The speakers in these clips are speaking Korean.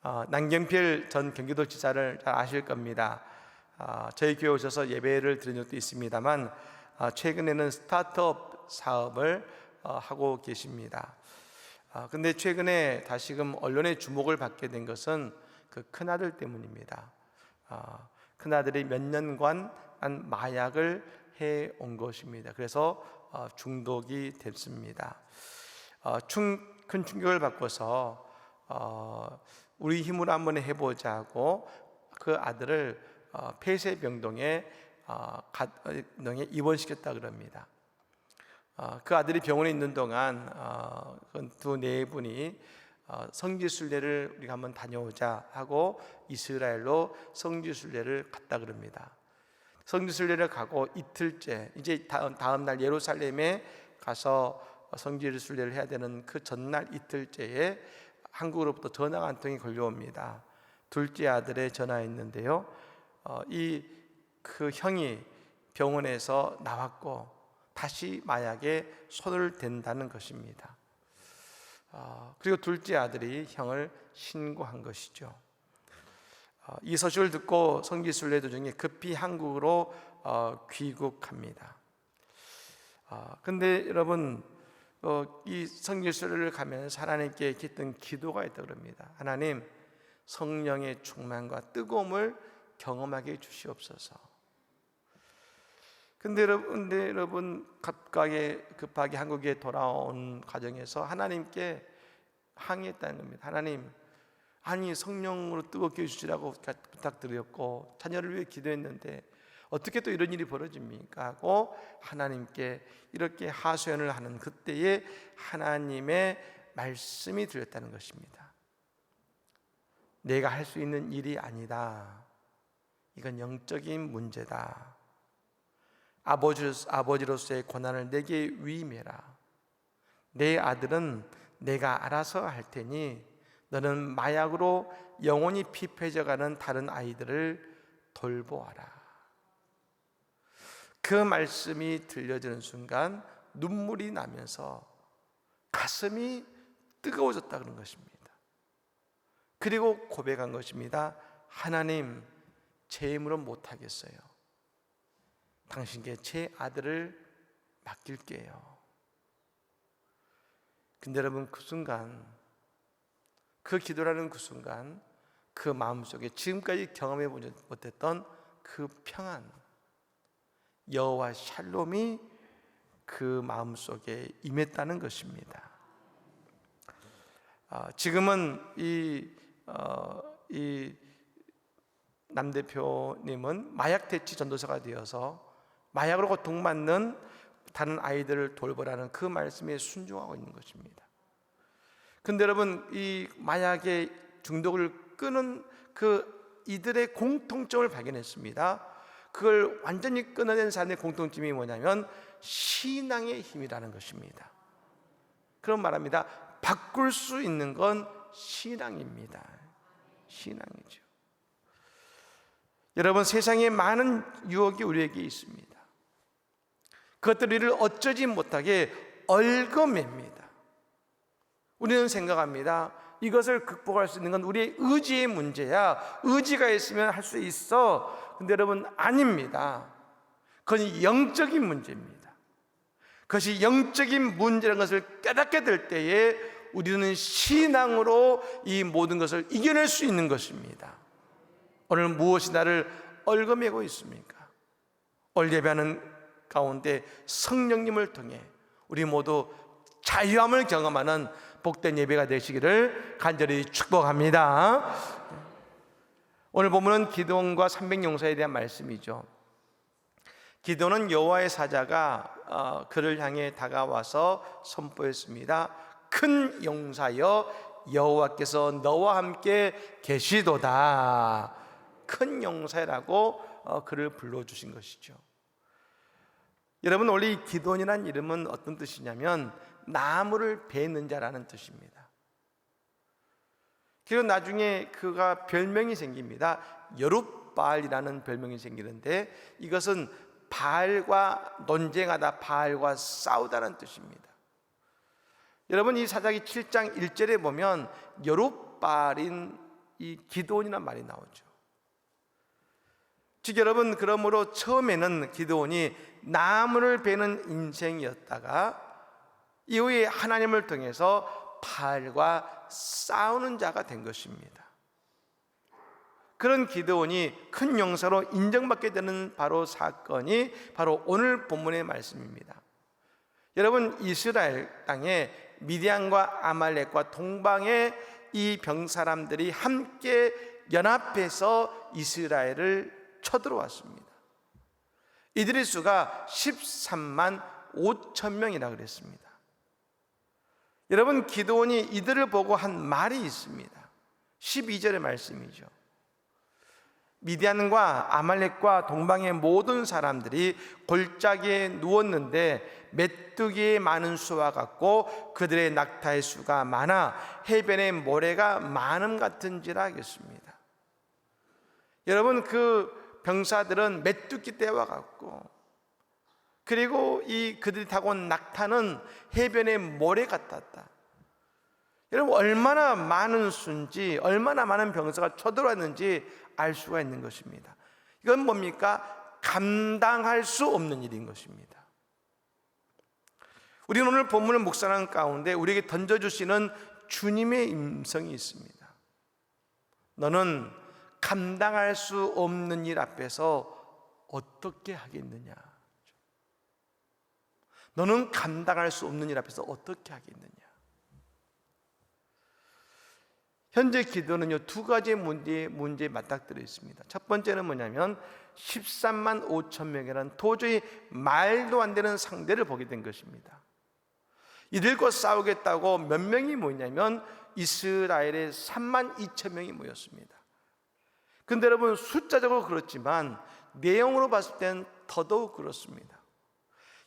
남경필 전 경기도지사를 잘 아실 겁니다. 저희 교회 오셔서 예배를 드린 적도 있습니다만 최근에는 스타트업 사업을 하고 계십니다. 근데 최근에 다시금 언론의 주목을 받게 된 것은 그 큰아들 때문입니다. 큰아들이 몇 년간 마약을 해온 것입니다. 그래서 중독이 됐습니다. 큰 충격을 받고서 우리 힘으로 한번 해보자 하고 그 아들을 폐쇄병동에 입원시켰다 그럽니다. 그 아들이 병원에 있는 동안 두 네 분이 성지순례를 우리가 한번 다녀오자 하고 이스라엘로 성지순례를 갔다 그럽니다. 성지순례를 가고 이틀째, 이제 다음 날 예루살렘에 가서 성지순례를 해야 되는 그 전날 이틀째에 한국으로부터 전화가 한 통이 걸려옵니다. 둘째 아들의 전화였는데요, 그 형이 병원에서 나왔고 다시 마약에 손을 댄다는 것입니다. 그리고 둘째 아들이 형을 신고한 것이죠. 이 소식을 듣고 성지순례 도중에 급히 한국으로 귀국합니다. 근데 여러분, 이 성지순례를 가면서 하나님께 했던 기도가 있다고 합니다. 하나님, 성령의 충만과 뜨거움을 경험하게 해주시옵소서. 근데 여러분 급하게 한국에 돌아온 과정에서 하나님께 항의했다는 겁니다. 하나님, 아니 성령으로 뜨겁게 해주시라고 부탁드렸고 자녀를 위해 기도했는데 어떻게 또 이런 일이 벌어집니까? 하고 하나님께 이렇게 하소연을 하는 그때에 하나님의 말씀이 들렸다는 것입니다. 내가 할 수 있는 일이 아니다. 이건 영적인 문제다. 아버지로서의 권한을 내게 위임해라. 내 아들은 내가 알아서 할 테니 너는 마약으로 영혼이 피폐해져가는 다른 아이들을 돌보아라. 그 말씀이 들려지는 순간 눈물이 나면서 가슴이 뜨거워졌다 그런 것입니다. 그리고 고백한 것입니다. 하나님, 제 힘으로 못하겠어요. 당신께 제 아들을 맡길게요. 근데 여러분, 그 순간, 그 기도라는 그 순간, 그 마음속에 지금까지 경험해 보지 못했던 그 평안, 여호와 샬롬이 그 마음속에 임했다는 것입니다. 지금은 이 남 대표님은 마약 대치 전도사가 되어서 마약으로 고통받는 다른 아이들을 돌보라는 그 말씀에 순종하고 있는 것입니다. 근데 여러분, 이 마약의 중독을 끄는 그 이들의 공통점을 발견했습니다. 그걸 완전히 끊어낸 사람의 공통점이 뭐냐면 신앙의 힘이라는 것입니다. 그런 말합니다. 바꿀 수 있는 건 신앙입니다. 신앙이죠. 여러분, 세상에 많은 유혹이 우리에게 있습니다. 그것들을 우리를 어쩌지 못하게 얽어맵니다. 우리는 생각합니다. 이것을 극복할 수 있는 건 우리의 의지의 문제야. 의지가 있으면 할 수 있어. 근데 여러분, 아닙니다. 그건 영적인 문제입니다. 그것이 영적인 문제라는 것을 깨닫게 될 때에 우리는 신앙으로 이 모든 것을 이겨낼 수 있는 것입니다. 오늘 무엇이 나를 얽어매고 있습니까? 오늘 예배하는 가운데 성령님을 통해 우리 모두 자유함을 경험하는 복된 예배가 되시기를 간절히 축복합니다. 오늘 본문은 기드온과 300용사에 대한 말씀이죠. 기드온은 여호와의 사자가 그를 향해 다가와서 선포했습니다. 큰 용사여, 여호와께서 너와 함께 계시도다. 큰 용사라고 그를 불러주신 것이죠. 여러분, 원래 이 기드온이라는 이름은 어떤 뜻이냐면 나무를 베는 자라는 뜻입니다. 그리고 나중에 그가 별명이 생깁니다. 여룻바알이라는 별명이 생기는데 이것은 바알과 논쟁하다, 바알과 싸우다는 뜻입니다. 여러분, 이 사사기 7장 1절에 보면 여룻바알인 이 기드온이란 말이 나오죠. 즉 여러분, 그러므로 처음에는 기드온이 나무를 베는 인생이었다가 이후에 하나님을 통해서 바알과 싸우는 자가 된 것입니다. 그런 기드온이 큰 용사로 인정받게 되는 바로 사건이 바로 오늘 본문의 말씀입니다. 여러분, 이스라엘 땅에 미디안과 아말렉과 동방의 이 병사람들이 함께 연합해서 이스라엘을 쳐들어왔습니다. 이들의 수가 13만 5천 명이라 그랬습니다. 여러분, 기드온이 이들을 보고 한 말이 있습니다. 12절의 말씀이죠. 미디안과 아말렉과 동방의 모든 사람들이 골짜기에 누웠는데 메뚜기의 많은 수와 같고 그들의 낙타의 수가 많아 해변의 모래가 많음 같은지라 하겠습니다. 여러분, 그 병사들은 메뚜기 떼와 같고, 그리고 그들이 타고 온 낙타는 해변의 모래 같았다. 여러분, 얼마나 많은 수인지, 얼마나 많은 병사가 쳐들어왔는지 알 수가 있는 것입니다. 이건 뭡니까? 감당할 수 없는 일인 것입니다. 우리는 오늘 본문을 묵상하는 가운데 우리에게 던져주시는 주님의 음성이 있습니다. 너는 감당할 수 없는 일 앞에서 어떻게 하겠느냐? 너는 감당할 수 없는 일 앞에서 어떻게 하겠느냐? 현재 기도는요, 두 가지 문제에 맞닥뜨려 있습니다. 첫 번째는 뭐냐면 13만 5천 명이라는 도저히 말도 안 되는 상대를 보게 된 것입니다. 이들과 싸우겠다고 몇 명이 모이냐면 이스라엘의 3만 2천 명이 모였습니다. 근데 여러분, 숫자적으로 그렇지만 내용으로 봤을 땐 더더욱 그렇습니다.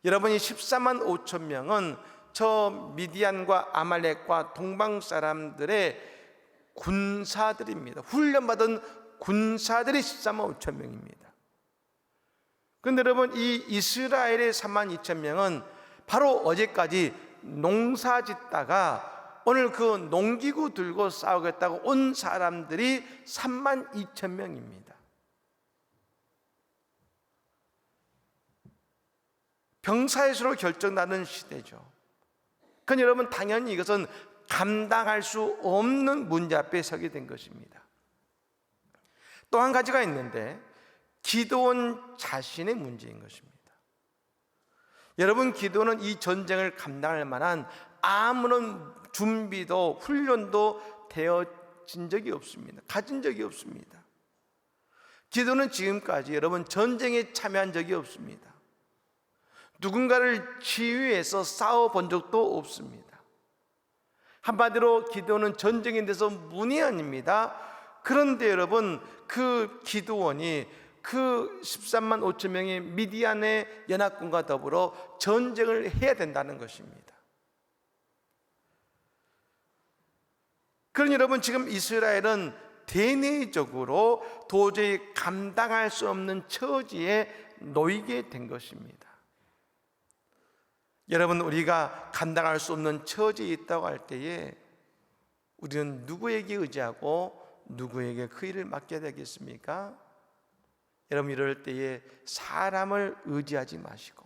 여러분이 14만 5천 명은 저 미디안과 아말렉과 동방 사람들의 군사들입니다. 훈련받은 군사들이 14만 5천 명입니다. 그런데 여러분, 이 이스라엘의 3만 2천 명은 바로 어제까지 농사 짓다가 오늘 그 농기구 들고 싸우겠다고 온 사람들이 3만 2천 명입니다. 병사의 수로 결정나는 시대죠. 그건 여러분, 당연히 이것은 감당할 수 없는 문제 앞에 서게 된 것입니다. 또 한 가지가 있는데 기드온 자신의 문제인 것입니다. 여러분, 기드온은 이 전쟁을 감당할 만한 아무런 준비도 훈련도 되어진 적이 없습니다. 가진 적이 없습니다. 기드온은 지금까지 여러분 전쟁에 참여한 적이 없습니다. 누군가를 지휘해서 싸워본 적도 없습니다. 한마디로 기드온은 전쟁에 대해서 문외한입니다. 그런데 여러분, 그 기드온이 그 13만 5천 명의 미디안의 연합군과 더불어 전쟁을 해야 된다는 것입니다. 그러니 여러분, 지금 이스라엘은 대내적으로 도저히 감당할 수 없는 처지에 놓이게 된 것입니다. 여러분, 우리가 감당할 수 없는 처지에 있다고 할 때에 우리는 누구에게 의지하고 누구에게 그 일을 맡겨야 되겠습니까? 여러분, 이럴 때에 사람을 의지하지 마시고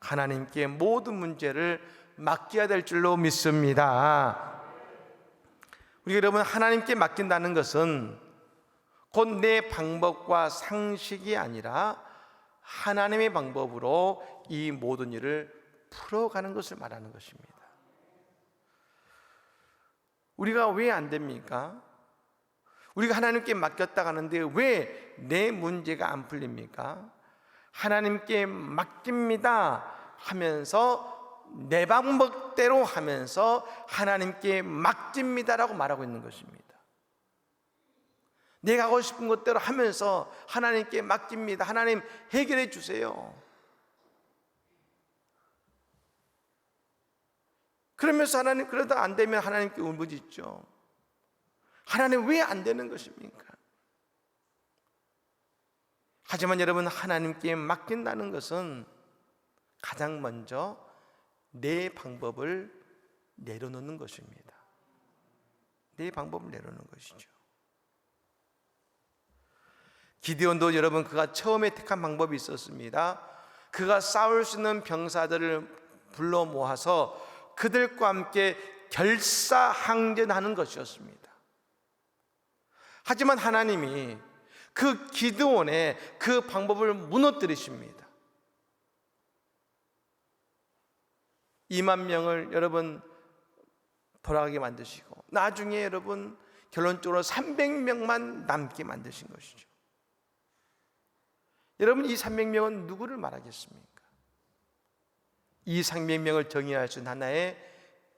하나님께 모든 문제를 맡겨야 될 줄로 믿습니다. 우리가 여러분, 하나님께 맡긴다는 것은 곧 내 방법과 상식이 아니라 하나님의 방법으로 이 모든 일을 풀어가는 것을 말하는 것입니다. 우리가 왜 안 됩니까? 우리가 하나님께 맡겼다 가는데 왜 내 문제가 안 풀립니까? 하나님께 맡깁니다 하면서 내 방법대로 하면서 하나님께 맡깁니다라고 말하고 있는 것입니다. 내가 하고 싶은 것대로 하면서 하나님께 맡깁니다. 하나님 해결해 주세요. 그러면서 하나님, 그러다 안 되면 하나님께 울부짖죠. 하나님, 왜 안 되는 것입니까? 하지만 여러분, 하나님께 맡긴다는 것은 가장 먼저 내 방법을 내려놓는 것입니다. 네 방법을 내놓는 것이죠. 기드온도 여러분, 그가 처음에 택한 방법이 있었습니다. 그가 싸울 수 있는 병사들을 불러 모아서 그들과 함께 결사항전하는 것이었습니다. 하지만 하나님이 그 기드온의 그 방법을 무너뜨리십니다. 2만 명을 여러분 돌아가게 만드시고, 나중에 여러분 결론적으로 300명만 남게 만드신 것이죠. 여러분, 이 300명은 누구를 말하겠습니까? 이 300명을 정의할 수 있는 하나의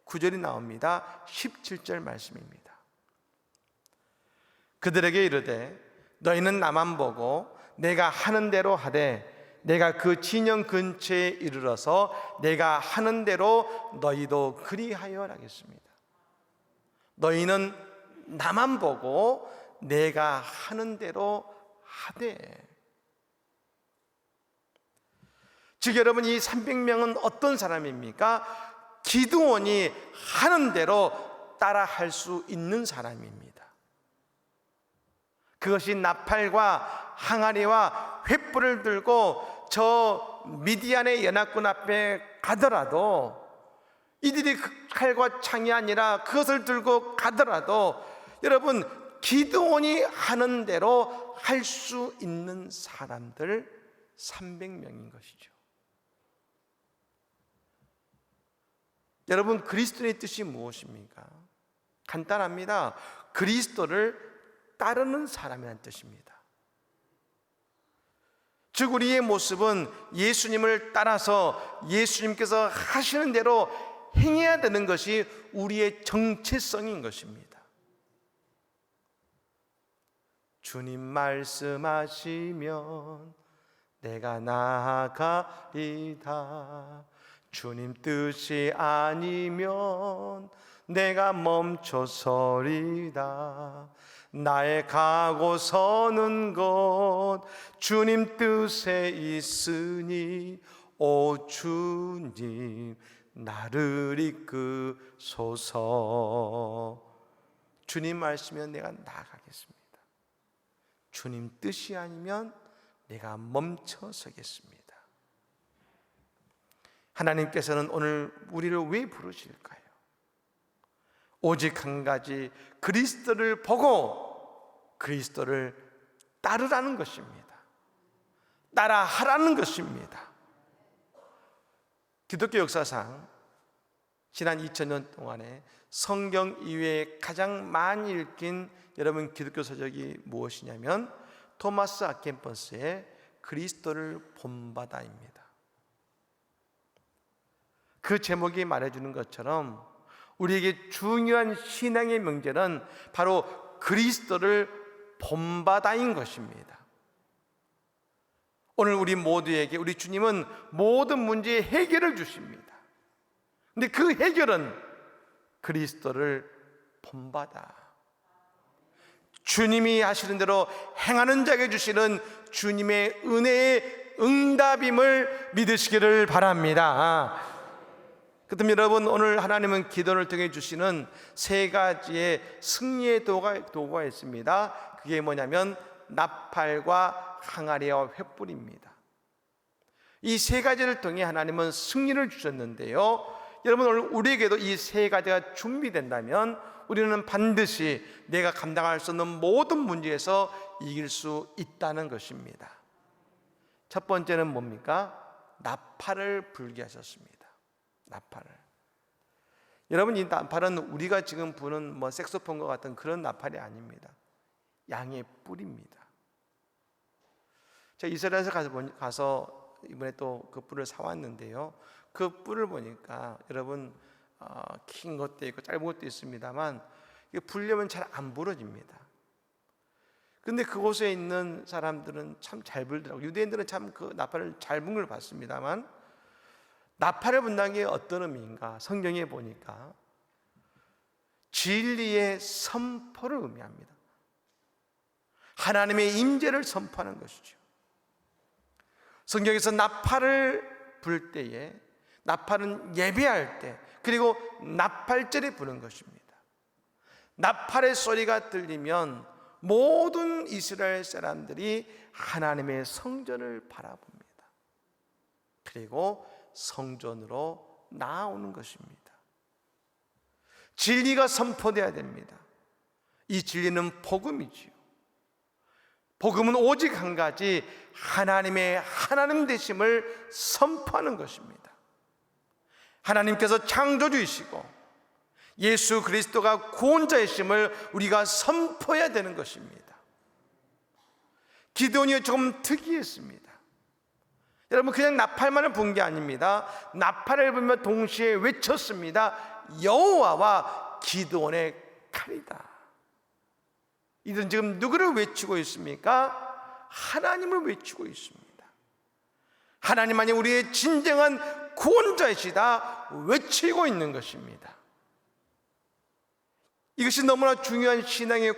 구절이 나옵니다. 17절 말씀입니다. 그들에게 이르되 너희는 나만 보고 내가 하는 대로 하되 내가 그 진영 근처에 이르러서 내가 하는 대로 너희도 그리하여 하겠습니다. 너희는 나만 보고 내가 하는 대로 하되. 즉 여러분, 이 300명은 어떤 사람입니까? 기드온이 하는 대로 따라할 수 있는 사람입니다. 그것이 나팔과 항아리와 횃불을 들고 저 미디안의 연합군 앞에 가더라도, 이들이 그 칼과 창이 아니라 그것을 들고 가더라도 여러분, 기드온이 하는 대로 할 수 있는 사람들 300명인 것이죠. 여러분, 그리스도의 뜻이 무엇입니까? 간단합니다. 그리스도를 따르는 사람이라는 뜻입니다. 즉 우리의 모습은 예수님을 따라서 예수님께서 하시는 대로 행해야 되는 것이 우리의 정체성인 것입니다. 주님 말씀하시면 내가 나아가리다. 주님 뜻이 아니면 내가 멈춰서리다. 나의 가고 서는 곳 주님 뜻에 있으니 오 주님 나를 이끄소서. 주님 말씀이면 내가 나아가겠습니다. 주님 뜻이 아니면 내가 멈춰서겠습니다. 하나님께서는 오늘 우리를 왜 부르실까요? 오직 한 가지, 그리스도를 보고 그리스도를 따르라는 것입니다. 따라하라는 것입니다. 기독교 역사상 지난 2000년 동안에 성경 이외에 가장 많이 읽힌 여러분 기독교 서적이 무엇이냐면 토마스 아켄퍼스의 그리스도를 본받아입니다. 그 제목이 말해주는 것처럼 우리에게 중요한 신앙의 명제는 바로 그리스도를 본받아인 것입니다. 오늘 우리 모두에게 우리 주님은 모든 문제의 해결을 주십니다. 근데 그 해결은 그리스도를 본받아, 주님이 하시는 대로 행하는 자에게 주시는 주님의 은혜의 응답임을 믿으시기를 바랍니다. 그렇다면 여러분, 오늘 하나님은 기도를 통해 주시는 세 가지의 승리의 도구가 있습니다. 그게 뭐냐면 나팔과 항아리와 횃불입니다. 이 세 가지를 통해 하나님은 승리를 주셨는데요, 여러분 오늘 우리에게도 이 세 가지가 준비된다면 우리는 반드시 내가 감당할 수 없는 모든 문제에서 이길 수 있다는 것입니다. 첫 번째는 뭡니까? 나팔을 불게 하셨습니다. 나팔을. 여러분, 이 나팔은 우리가 지금 부는 색소폰과 같은 그런 나팔이 아닙니다. 양의 뿔입니다. 제가 이스라엘에서 가서 이번에 또 그 뿔을 사왔는데요, 그 뿔을 보니까 여러분 긴 것도 있고 짧은 것도 있습니다만 이게 불려면 잘 안 부러집니다. 근데 그곳에 있는 사람들은 참 잘 불더라고요. 유대인들은 참 그 나팔을 잘 분 걸 봤습니다만, 나팔을 분다는 게 어떤 의미인가? 성경에 보니까 진리의 선포를 의미합니다. 하나님의 임재를 선포하는 것이죠. 성경에서 나팔을 불 때에, 나팔은 예배할 때, 그리고 나팔절에 부는 것입니다. 나팔의 소리가 들리면 모든 이스라엘 사람들이 하나님의 성전을 바라봅니다. 그리고 성전으로 나아오는 것입니다. 진리가 선포되어야 됩니다. 이 진리는 복음이지요. 복음은 오직 한 가지, 하나님의 하나님 되심을 선포하는 것입니다. 하나님께서 창조주이시고 예수 그리스도가 구원자이심을 우리가 선포해야 되는 것입니다. 기드온이 조금 특이했습니다. 여러분, 그냥 나팔만을 본 게 아닙니다. 나팔을 불며 동시에 외쳤습니다. 여호와와 기드온의 칼이다. 이들은 지금 누구를 외치고 있습니까? 하나님을 외치고 있습니다. 하나님만이 우리의 진정한 구원자이시다 외치고 있는 것입니다. 이것이 너무나 중요한 신앙의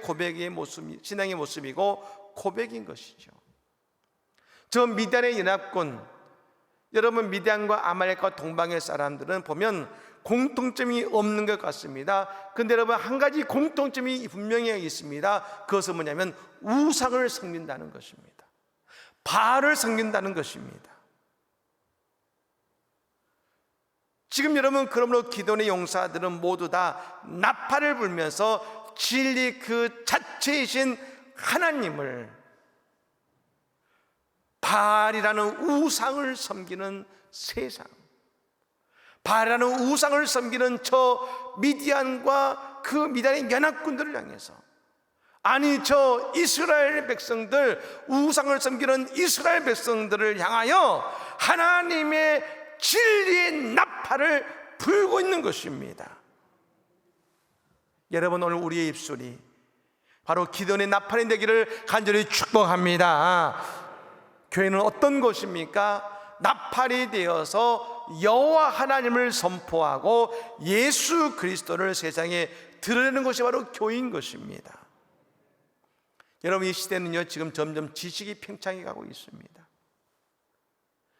모습이고 고백인 것이죠. 저 미디안의 연합군, 여러분, 미디안과 아말렉과 동방의 사람들은 보면 공통점이 없는 것 같습니다. 그런데 여러분, 한 가지 공통점이 분명히 있습니다. 그것은 뭐냐면 우상을 섬긴다는 것입니다. 바알을 섬긴다는 것입니다. 지금 여러분, 그러므로 기도원의 용사들은 모두 다 나팔을 불면서 진리 그 자체이신 하나님을, 바알이라는 우상을 섬기는 세상, 바알이라는 우상을 섬기는 저 미디안과 그 미디안의 연합군들을 향해서, 아니 저 이스라엘 백성들, 우상을 섬기는 이스라엘 백성들을 향하여 하나님의 진리의 나팔을 불고 있는 것입니다. 여러분, 오늘 우리의 입술이 바로 기도원의 나팔이 되기를 간절히 축복합니다. 교회는 어떤 곳입니까? 나팔이 되어서 여호와 하나님을 선포하고 예수 그리스도를 세상에 드러내는 것이 바로 교회인 것입니다. 여러분, 이 시대는요, 지금 점점 지식이 팽창해 가고 있습니다.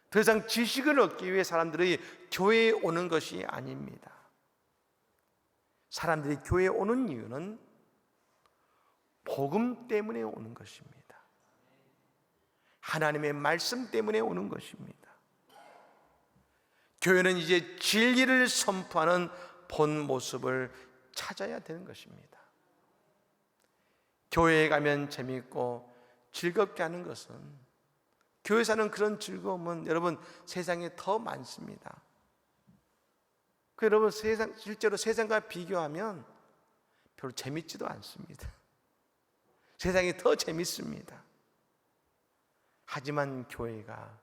더 이상 지식을 얻기 위해 사람들이 교회에 오는 것이 아닙니다. 사람들이 교회에 오는 이유는 복음 때문에 오는 것입니다. 하나님의 말씀 때문에 오는 것입니다. 교회는 이제 진리를 선포하는 본 모습을 찾아야 되는 것입니다. 교회에 가면 재미있고 즐겁게 하는 것은, 교회 사는 그런 즐거움은 여러분 세상에 더 많습니다. 여러분, 실제로 세상과 비교하면 별로 재밌지도 않습니다. 세상이 더 재밌습니다. 하지만 교회가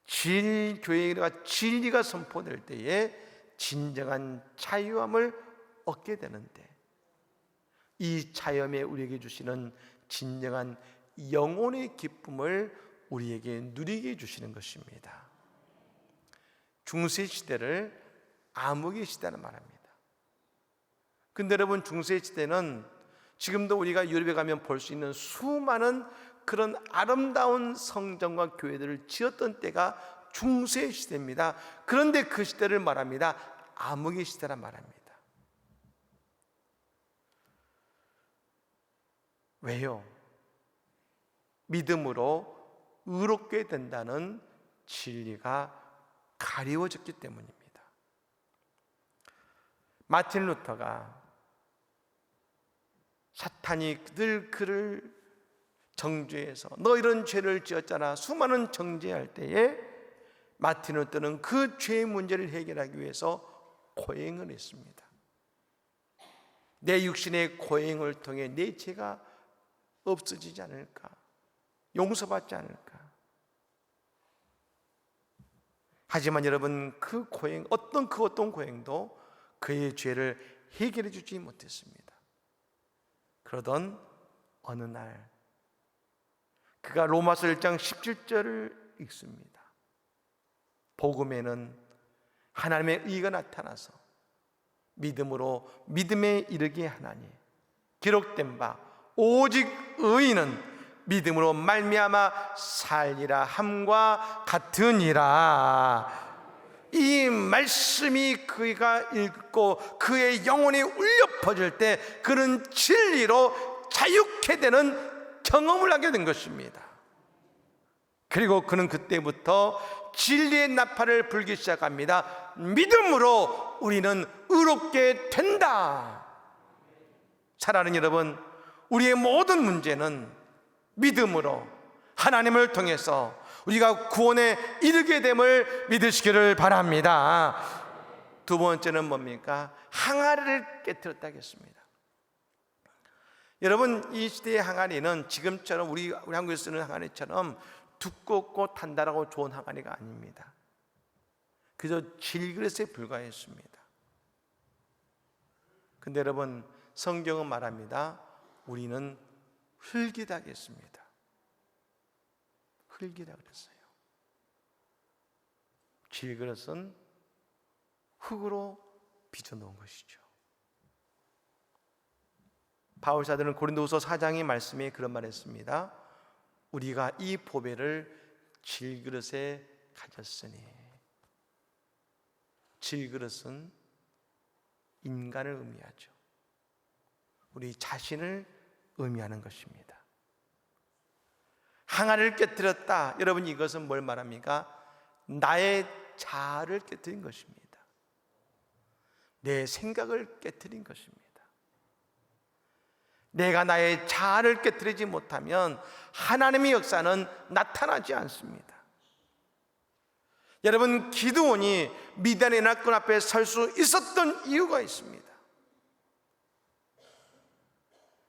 진리가 선포될 때에 진정한 자유함을 얻게 되는데, 이 자유함에 우리에게 주시는 진정한 영혼의 기쁨을 우리에게 누리게 해주시는 것입니다. 중세시대를 암흑의 시대라는 말합니다. 근데 여러분, 중세시대는 지금도 우리가 유럽에 가면 볼 수 있는 수많은 그런 아름다운 성전과 교회들을 지었던 때가 중세시대입니다. 그런데 그 시대를 말합니다. 암흑의 시대란 말합니다. 왜요? 믿음으로 의롭게 된다는 진리가 가리워졌기 때문입니다. 마틴 루터가 사탄이 늘 그를 정죄해서 너 이런 죄를 지었잖아, 수많은 정죄할 때에 마틴 루터는 그 죄의 문제를 해결하기 위해서 고행을 했습니다. 내 육신의 고행을 통해 내 죄가 없어지지 않을까, 용서받지 않을까. 하지만 여러분, 그 고행, 어떤 고행도 그의 죄를 해결해 주지 못했습니다. 그러던 어느 날 그가 로마서 1장 17절을 읽습니다. 복음에는 하나님의 의가 나타나서 믿음으로 믿음에 이르게 하나니 기록된 바 오직 의인은 믿음으로 말미암아 살리라 함과 같으니라. 이 말씀이 그가 읽고 그의 영혼이 울려 퍼질 때 그는 진리로 자유케 되는 경험을 하게 된 것입니다. 그리고 그는 그때부터 진리의 나팔을 불기 시작합니다. 믿음으로 우리는 의롭게 된다. 사랑하는 여러분, 우리의 모든 문제는 믿음으로 하나님을 통해서 우리가 구원에 이르게 됨을 믿으시기를 바랍니다. 두 번째는 뭡니까? 항아리를 깨뜨렸다 하겠습니다. 여러분, 이 시대의 항아리는 지금처럼 우리 한국에서 쓰는 항아리처럼 두껍고 단단하고 좋은 항아리가 아닙니다. 그저 질그릇에 불과했습니다. 근데 여러분, 성경은 말합니다. 우리는 흙이다 하겠습니다. 흙이라 그랬어요. 질그릇은 흙으로 빚어놓은 것이죠. 바울 사도는 고린도후서 4장의 말씀에 그런 말을 했습니다. 우리가 이 보배를 질그릇에 가졌으니. 질그릇은 인간을 의미하죠. 우리 자신을 의미하는 것입니다. 항아리를 깨뜨렸다. 여러분, 이것은 뭘 말합니까? 나의 자아를 깨뜨린 것입니다. 내 생각을 깨뜨린 것입니다. 내가 나의 자아를 깨뜨리지 못하면 하나님의 역사는 나타나지 않습니다. 여러분, 기드온이 미디안의 연합군 앞에 설 수 있었던 이유가 있습니다.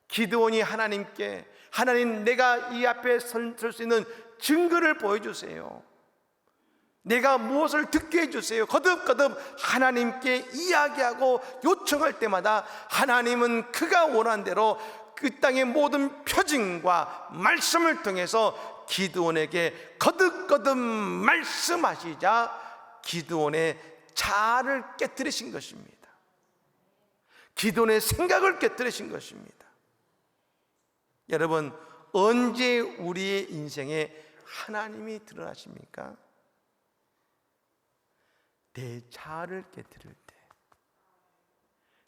기드온이 하나님께, 하나님, 내가 이 앞에 설 수 있는 증거를 보여주세요. 내가 무엇을 듣게 해주세요. 거듭거듭 하나님께 이야기하고 요청할 때마다 하나님은 그가 원한 대로 그 땅의 모든 표징과 말씀을 통해서 기드온에게 거듭거듭 말씀하시자 기드온의 자아를 깨뜨리신 것입니다. 기드온의 생각을 깨뜨리신 것입니다. 여러분, 언제 우리의 인생에 하나님이 드러나십니까? 내 자아를 깨뜨릴 때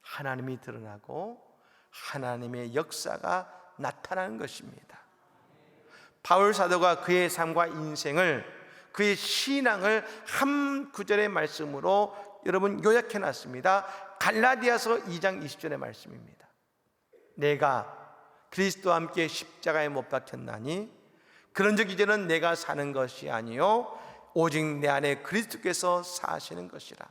하나님이 드러나고 하나님의 역사가 나타나는 것입니다. 바울 사도가 그의 삶과 인생을, 그의 신앙을 한 구절의 말씀으로 여러분 요약해 놨습니다. 갈라디아서 2장 20절의 말씀입니다. 내가 그리스도와 함께 십자가에 못 박혔나니 그런즉 이제는 내가 사는 것이 아니요 오직 내 안에 그리스도께서 사시는 것이라.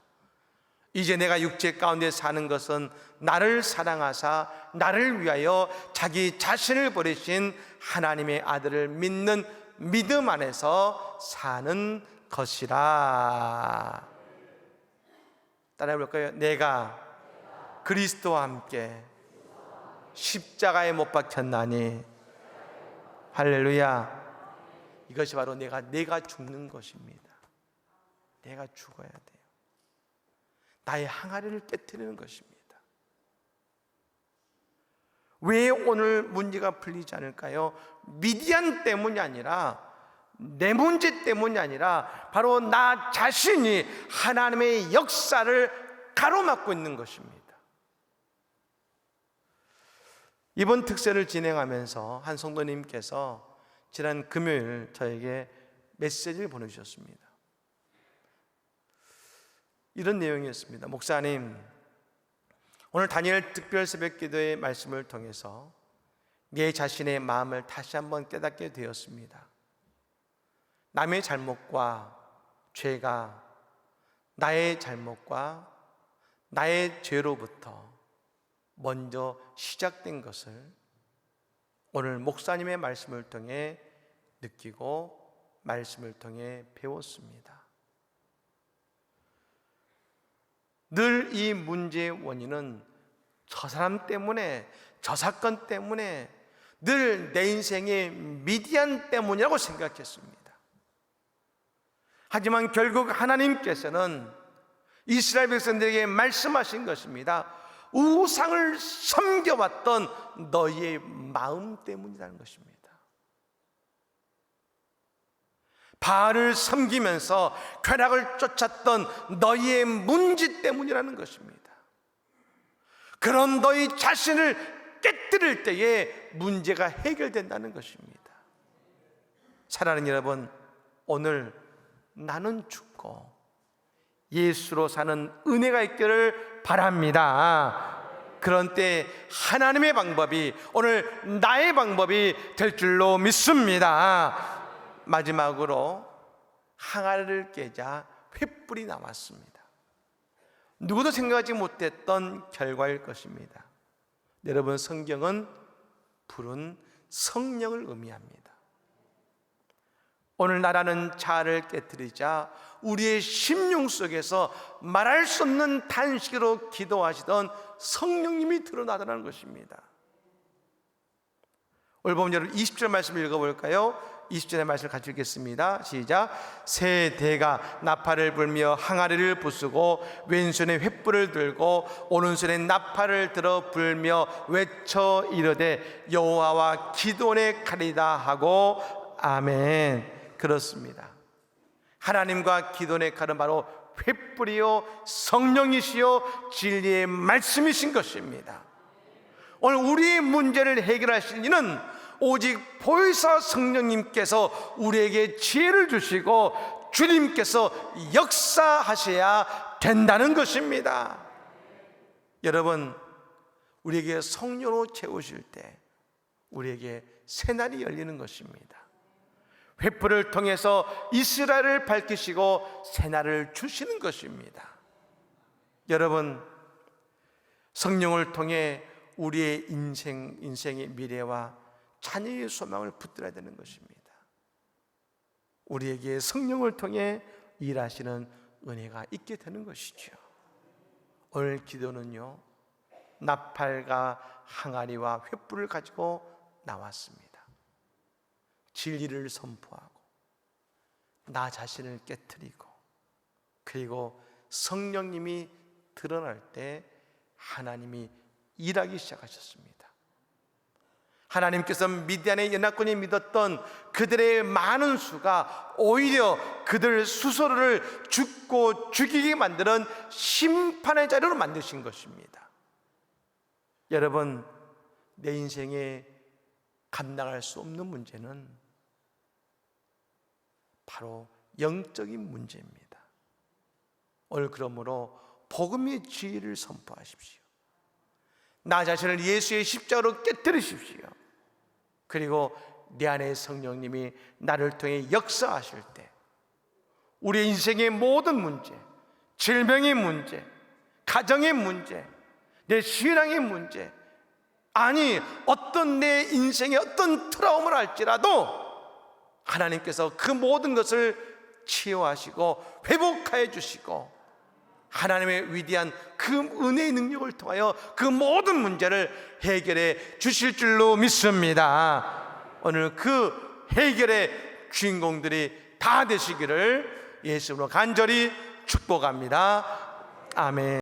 이제 내가 육체 가운데 사는 것은 나를 사랑하사 나를 위하여 자기 자신을 버리신 하나님의 아들을 믿는 믿음 안에서 사는 것이라. 따라해 볼까요? 내가 그리스도와 함께 십자가에 못 박혔나니. 할렐루야. 이것이 바로 내가 죽는 것입니다. 내가 죽어야 돼요. 나의 항아리를 깨뜨리는 것입니다. 왜 오늘 문제가 풀리지 않을까요? 미디안 때문이 아니라, 내 문제 때문이 아니라 바로 나 자신이 하나님의 역사를 가로막고 있는 것입니다. 이번 특세를 진행하면서 한 성도님께서 지난 금요일 저에게 메시지를 보내주셨습니다. 이런 내용이었습니다. 목사님, 오늘 다니엘 특별 새벽 기도의 말씀을 통해서 내 자신의 마음을 다시 한번 깨닫게 되었습니다. 남의 잘못과 죄가 나의 잘못과 나의 죄로부터 먼저 시작된 것을 오늘 목사님의 말씀을 통해 느끼고 말씀을 통해 배웠습니다. 늘 이 문제의 원인은 저 사람 때문에, 저 사건 때문에, 늘 내 인생의 미디안 때문이라고 생각했습니다. 하지만 결국 하나님께서는 이스라엘 백성들에게 말씀하신 것입니다. 우상을 섬겨왔던 너희의 마음 때문이라는 것입니다. 바알을 섬기면서 쾌락을 쫓았던 너희의 문제 때문이라는 것입니다. 그런 너희 자신을 깨뜨릴 때에 문제가 해결된다는 것입니다. 사랑하는 여러분, 오늘 나는 죽고 예수로 사는 은혜가 있기를 바랍니다. 그런 때 하나님의 방법이 오늘 나의 방법이 될 줄로 믿습니다. 마지막으로 항아리를 깨자 횃불이 나왔습니다. 누구도 생각하지 못했던 결과일 것입니다. 여러분, 성경은 불은 성령을 의미합니다. 오늘 나라는 자아를 깨뜨리자 우리의 심령 속에서 말할 수 없는 탄식으로 기도하시던 성령님이 드러나더라는 것입니다. 오늘 보면 여러분 20절 말씀을 읽어볼까요? 20절의 말씀을 같이 읽겠습니다. 시작. 세 대가 나팔을 불며 항아리를 부수고 왼손에 횃불을 들고 오른손에 나팔을 들어 불며 외쳐 이르되 여호와와 기도원의 칼이다 하고 아멘. 그렇습니다. 하나님과 기도원의 칼은 바로 횃불이요 성령이시요 진리의 말씀이신 것입니다. 오늘 우리의 문제를 해결하실 이는 오직 보혜사 성령님께서 우리에게 지혜를 주시고 주님께서 역사하셔야 된다는 것입니다. 여러분, 우리에게 성령으로 채우실 때 우리에게 새날이 열리는 것입니다. 횃불을 통해서 이스라엘을 밝히시고 새날을 주시는 것입니다. 여러분, 성령을 통해 우리의 인생의 미래와 자녀의 소망을 붙들어야 되는 것입니다. 우리에게 성령을 통해 일하시는 은혜가 있게 되는 것이죠. 오늘 기도는요, 나팔과 항아리와 횃불을 가지고 나왔습니다. 진리를 선포하고 나 자신을 깨트리고 그리고 성령님이 드러날 때 하나님이 일하기 시작하셨습니다. 하나님께서 미디안의 연합군이 믿었던 그들의 많은 수가 오히려 그들 스스로를 죽고 죽이게 만드는 심판의 자료로 만드신 것입니다. 여러분, 내 인생에 감당할 수 없는 문제는 바로 영적인 문제입니다. 오늘 그러므로 복음의 지혜를 선포하십시오. 나 자신을 예수의 십자가로 깨뜨리십시오. 그리고 내 안에 성령님이 나를 통해 역사하실 때 우리 인생의 모든 문제, 질병의 문제, 가정의 문제, 내 신앙의 문제, 아니 어떤 내 인생의 어떤 트라우마를 할지라도 하나님께서 그 모든 것을 치유하시고 회복하여 주시고 하나님의 위대한 그 은혜의 능력을 통하여 그 모든 문제를 해결해 주실 줄로 믿습니다. 오늘 그 해결의 주인공들이 다 되시기를 예수님으로 간절히 축복합니다. 아멘.